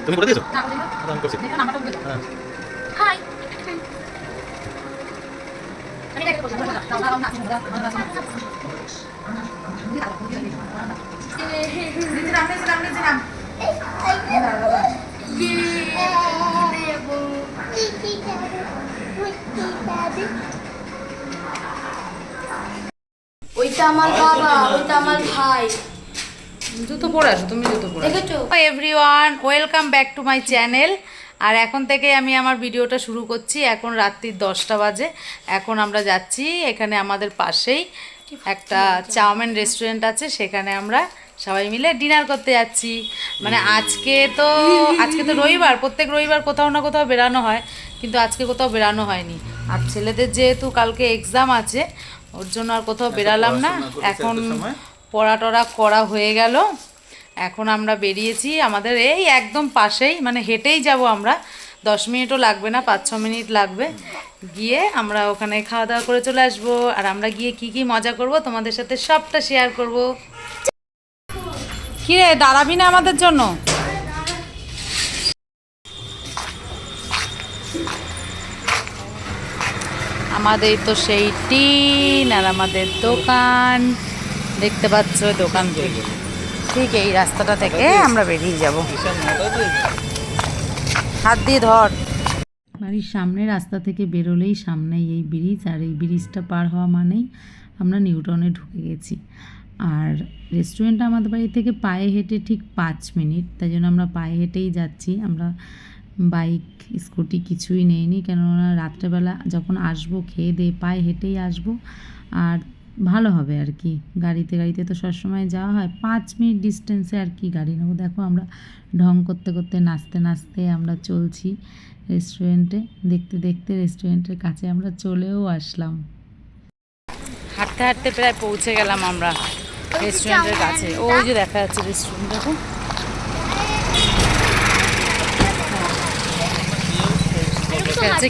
তুমি করে দিয়েছো? আমি করছি। হাই। ওইটা আমার বাবা, ওইটা আমার ভাই। জুতো পরে আসো, তুমি জুতো পরে দেখেছো? Everyone, welcome back to my channel. আর এখন থেকে আমি আমার ভিডিওটা শুরু করছি। এখন রাত্রি 10টা বাজে। এখন আমরা যাচ্ছি, এখানে আমাদের পাশেই একটা চাউমিন রেস্টুরেন্ট আছে, সেখানে আমরা সবাই মিলে ডিনার করতে যাচ্ছি। মানে আজকে তো রবিবার, প্রত্যেক রবিবার কোথাও না কোথাও বেরানো হয়, কিন্তু আজকে কোথাও বেরানো হয়নি। আর ছেলেদের যেহেতু কালকে এক্সাম আছে, ওর জন্য আর কোথাও বেরালাম না। এখন পড়া টড়া করা হয়ে গেল, এখন আমরা বেরিয়েছি। আমাদের এই একদম পাশেই, মানে হেঁটেই যাব আমরা, 10 মিনিটও লাগবে না, 5-6 মিনিট লাগবে। গিয়ে আমরা ওখানে খাওয়া দাওয়া করে চলে আসবো। আর আমরা গিয়ে কি কি মজা করব তোমাদের সাথে সবটা শেয়ার করব। কি রে, দাঁড়াবি না আমাদের জন্য? আমাদের তো সেই টিন আর আমাদের দোকান দেখতে পাচ্ছ, দোকান থেকে ঠিক এই রাস্তাটা থেকে আমরা বেরিয়ে যাব। হাত দিয়ে ধর। বাড়ির সামনে রাস্তা থেকে বেরোলেই সামনেই এই ব্রিজ, আর এই ব্রিজটা পার হওয়া মানেই আমরা নিউটাউনে ঢুকে গেছি। আর রেস্টুরেন্টটা আমাদের বাড়ি থেকে পায়ে হেঁটে ঠিক 5 মিনিট, তাই জন্য আমরা পায়ে হেঁটেই যাচ্ছি। আমরা বাইক স্কুটি কিছুই নেইনি, কেননা রাত্রেবেলা যখন আসবো খেয়ে দিয়ে পায়ে হেঁটেই আসবো, আর ভালো হবে আর কি। গাড়িতে তো সবসময় যাওয়া হয়, 5 মিনিট ডিস্টেন্সে আর কি গাড়ি নেবো। দেখো আমরা ঢং করতে করতে নাচতে নাচতে আমরা চলছি রেস্টুরেন্টে। দেখতে দেখতে রেস্টুরেন্টের কাছে আমরা চলেও আসলাম। হাঁটতে হাঁটতে প্রায় পৌঁছে গেলাম আমরা রেস্টুরেন্টের কাছে। ওই যে দেখা যাচ্ছে রেস্টুরেন্ট, দেখো।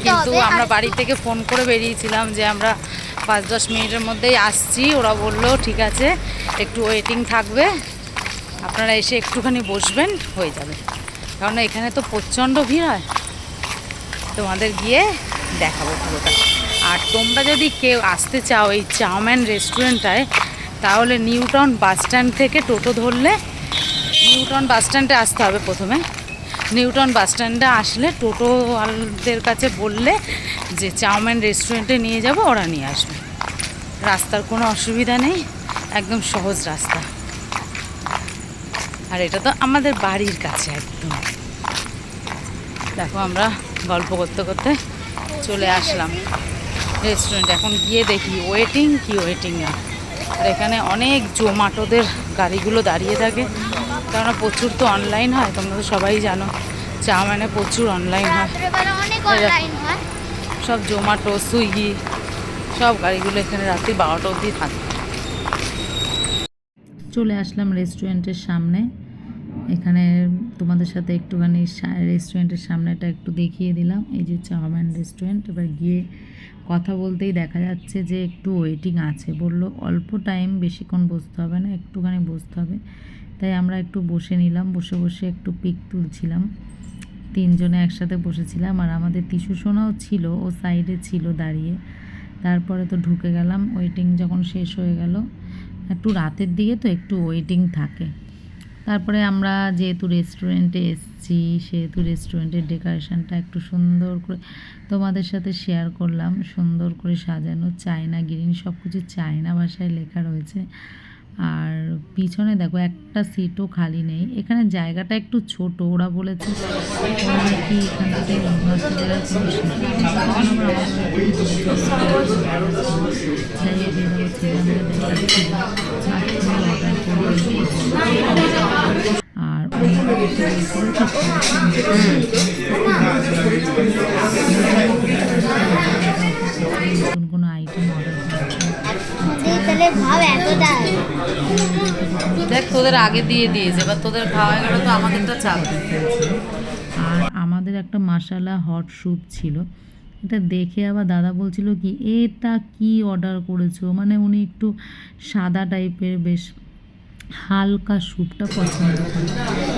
কিন্তু আমরা বাড়ি থেকে ফোন করে বেরিয়েছিলাম যে আমরা 5-10 মিনিটের মধ্যেই আসছি। ওরা বললো ঠিক আছে, একটু ওয়েটিং থাকবে, আপনারা এসে একটুখানি বসবেন, হয়ে যাবে। কারণ এখানে তো প্রচণ্ড ভিড় হয়, তোমাদের গিয়ে দেখাবো পুরোটা। আর তোমরা যদি কেউ আসতে চাও এই চাউমিন রেস্টুরেন্টটায়, তাহলে নিউটাউন বাস স্ট্যান্ড থেকে টোটো ধরলে নিউটাউন বাস স্ট্যান্ডে আসতে হবে প্রথমে। নিউটাউন বাস স্ট্যান্ডে আসলে টোটোওয়ালাদের কাছে বললে যে চাউমিন রেস্টুরেন্টে নিয়ে যাব, ওরা নিয়ে আসবে। রাস্তার কোনো অসুবিধা নেই, একদম সহজ রাস্তা। আর এটা তো আমাদের বাড়ির কাছে একদম। দেখো আমরা গল্প করতে করতে চলে আসলাম রেস্টুরেন্ট। এখন গিয়ে দেখি ওয়েটিং না। আর এখানে অনেক জোম্যাটোদের গাড়িগুলো দাঁড়িয়ে থাকে, কেননা প্রচুর তো অনলাইন হয়, তোমরা তো সবাই জানো চাউমিনে প্রচুর অনলাইন হয়। সব জোম্যাটো, সুইগি, সব গাড়িগুলো এখানে রাত্রি 12টা অবধি থাকে। চলে আসলাম রেস্টুরেন্টের সামনে। এখানে তোমাদের সাথে একটুখানি রেস্টুরেন্টের সামনেটা একটু দেখিয়ে দিলাম। এই যে চাউমিন রেস্টুরেন্ট। এবার গিয়ে কথা বলতেই দেখা যাচ্ছে যে একটু ওয়েটিং আছে। বলল অল্প টাইম, বেশিক্ষণ বসতে হবে না, একটুখানি বসতে হবে। তাই আমরা একটু বসে নিলাম, বসে বসে একটু পিক তুলছিলাম। 3 জনে একসাথে বসেছিলাম, আর আমাদের তিশু সোনাও ছিল, ও সাইডে ছিল দাঁড়িয়ে। তারপরে তো ঢুকে গেলাম। ওয়েটিং যখন শেষ হয়ে গেল, একটু রাতের দিকে তো একটু ওয়েটিং থাকে। তারপরে আমরা যেহেতু রেস্টুরেন্টে এসেছি, সেহেতু রেস্টুরেন্টের ডেকোরেশনটা একটু সুন্দর করে তোমাদের সাথে শেয়ার করলাম। সুন্দর করে সাজানো, চায়না গ্রিন, সব কিছু চায়না ভাষায় লেখা রয়েছে। আর পিছনে দেখো একটা সিটও খালি নেই। এখানে জায়গাটা একটু ছোট, ওরা বলেছে কি এখান থেকে আর কোনো আইটেম অর্ডার দেখ, তোদের আগে দিয়ে দিয়েছে, এবার তোদের খাওয়া গেলে তো আমাদেরটা চাপ। আর আমাদের একটা মাসালা হট স্যুপ ছিল, এটা দেখে আবার দাদা বলছিল কি এটা কি অর্ডার করেছো, মানে উনি একটু সাদা টাইপের বেশ হালকা স্যুপটা পছন্দ করে।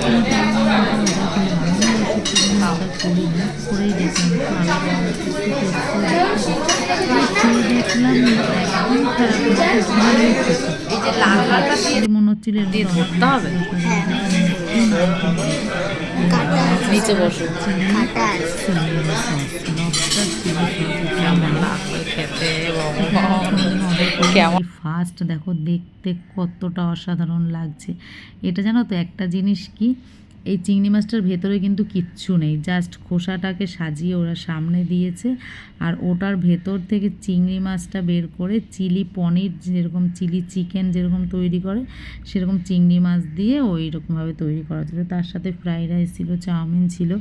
অর্ডার করি না, করেই দেখলাম একটু আলাদা দেখলাম একদম খারাপ মনে হচ্ছিল দিয়ে ধরতে হবে নিচে বসো কেমন লাগবে খেতে কেমন ফার্স্ট দেখো দেখতে কতটা অসাধারণ লাগছে। এটা জানো তো একটা জিনিস কি, এই চিংড়ি মাছটার ভেতরে কিন্তু কিচ্ছু নেই, জাস্ট খোসাটাকে সাজিয়ে ওরা সামনে দিয়েছে আর ওটার ভেতর থেকে চিংড়ি মাছটা বের করে চিলি পনির যেরকম চিলি চিকেন যেরকম তৈরি করে সেরকম চিংড়ি মাছ দিয়ে ওই রকমভাবে তৈরি করা ছিল। তার সাথে ফ্রাইড রাইস ছিল, চাউমিন ছিল,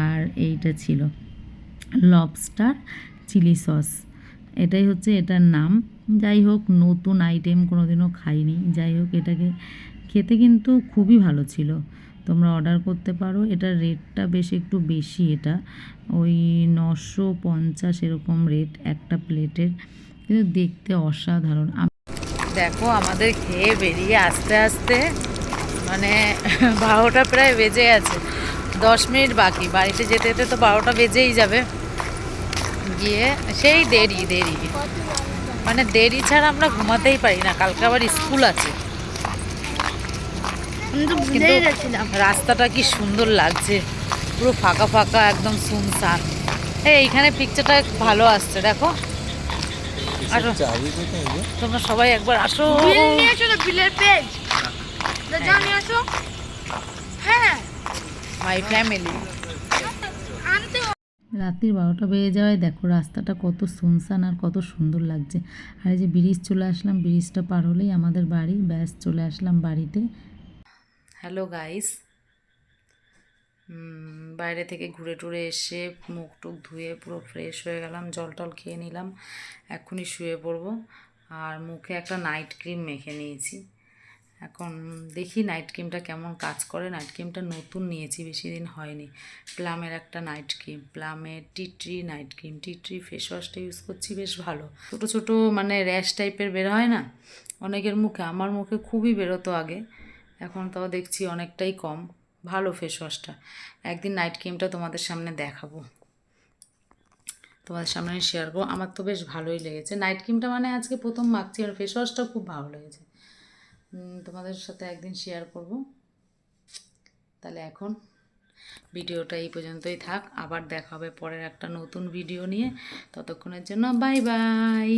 আর এইটা ছিল লবস্টার চিলি সস, এটাই হচ্ছে এটার নাম। যাই হোক, নতুন আইটেম কোনোদিনও খাইনি, যাই হোক এটাকে খেতে কিন্তু খুবই ভালো ছিল, তোমরা অর্ডার করতে পারো। এটার রেটটা বেশ একটু বেশি, এটা ওই 950 এরকম রেট একটা প্লেটের, কিন্তু দেখতে অসাধারণ। দেখো আমাদের খেয়ে বেরিয়ে আস্তে আস্তে মানে 12টা প্রায় বেজে আছে, 10 মিনিট বাকি, বাড়িতে যেতে যেতে তো 12টা বেজেই যাবে। গিয়ে সেই দেরি মানে দেরি ছাড়া আমরা ঘুমাতেই পারি না, কালকে আবার স্কুল আছে। কিন্তু রাস্তাটা কি সুন্দর লাগছে, পুরো ফাঁকা ফাঁকা একদম সুনসান। এইখানে পিকচারটা ভালো আসছে, দেখো আসো তোমরা সবাই একবার আসো। My family. রাত্রির 12টা বেজে যাওয়ায় দেখো রাস্তাটা কত সুনসান আর কত সুন্দর লাগছে। আর এই যে ব্রিজ চলে আসলাম, ব্রিজটা পার হলেই আমাদের বাড়ি, ব্যাস চলে আসলাম বাড়িতে। হ্যালো গাইস, বাইরে থেকে ঘুরে টুরে এসে মুখ টুক ধুয়ে পুরো ফ্রেশ হয়ে গেলাম, জল টল খেয়ে নিলাম, এক্ষুনি শুয়ে পড়বো। আর মুখে একটা নাইট ক্রিম মেখে নিয়েছি, এখন দেখি নাইট ক্রিমটা কেমন কাজ করে। নাইট ক্রিমটা নতুন নিয়েছি, বেশি দিন হয়নি। প্লামের একটা নাইট ক্রিম, প্লামের tea tree night cream, tea tree face ওয়াশটা ইউজ করছি, বেশ ভালো। ছোটো ছোটো মানে র্যাশ টাইপের বের হয় না অনেকের মুখে, আমার মুখে খুবই বেরোতো আগে, এখন তাও দেখছি অনেকটাই কম। ভালো ফেস ওয়াশটা, একদিন নাইট ক্রিমটা তোমাদের সামনে দেখাবো, তোমাদের সামনে আমি শেয়ার করবো। আমার তো বেশ ভালোই লেগেছে নাইট ক্রিমটা, মানে আজকে প্রথম মাখছি, আর ফেস ওয়াশটাও খুব ভালো লেগেছে, তোমাদের সাথে একদিন শেয়ার করব। তাহলে এখন ভিডিওটা এই পর্যন্তই থাক, আবার দেখা হবে পরের একটা নতুন ভিডিও নিয়ে, ততক্ষণের জন্য বাই বাই।